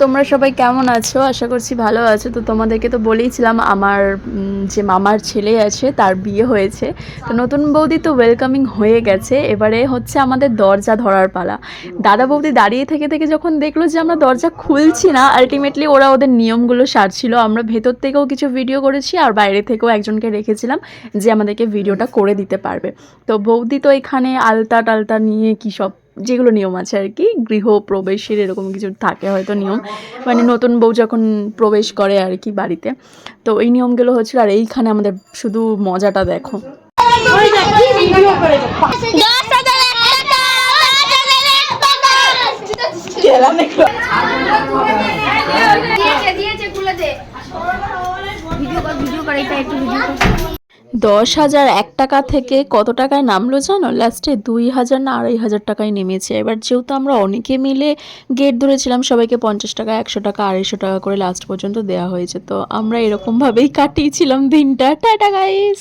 তোমরা সবাই কেমন আছো? আশা করছি ভালো আছো। তো তোমাদেরকে তো বলেইছিলাম আমার যে মামার ছেলে আছে তার বিয়ে হয়েছে। তো নতুন বৌদি তো ওয়েলকামিং হয়ে গেছে, এবারে হচ্ছে আমাদের দরজা ধরার পালা। দাদা বৌদি দাঁড়িয়ে থেকে থেকে যখন দেখলো যে আমরা দরজা খুলছি না, আলটিমেটলি ওরা ওদের নিয়মগুলো সারছিল। আমরা ভেতর থেকেও কিছু ভিডিও করেছি আর বাইরে থেকেও একজনকে রেখেছিলাম যে আমাদেরকে ভিডিওটা করে দিতে পারবে। তো বৌদি তো এখানে আলতা টালতা নিয়ে কী সব যেগুলো নিয়ম আছে আর কি, গৃহ প্রবেশের এরকম কিছু থাকে হয়তো নিয়ম, মানে নতুন বউ যখন প্রবেশ করে আর কি বাড়িতে, তো এই নিয়মগুলো হচ্ছিল। আর এইখানে আমাদের শুধু মজাটা দেখো। ভিডিও করে 10,001 টাকা থেকে কত টাকায় নামলো জানো? লাস্টে 2,000 না 2,500 টাকায় নেমেছে। এবার যেহেতু আমরা অনেকে মিলে গেট ধরেছিলাম, সবাইকে 50 টাকা 100 টাকা 250 টাকা করে লাস্ট পর্যন্ত দেওয়া হয়েছে। তো আমরা এরকমভাবেই কাটিয়েছিলাম দিনটা। Tata guys.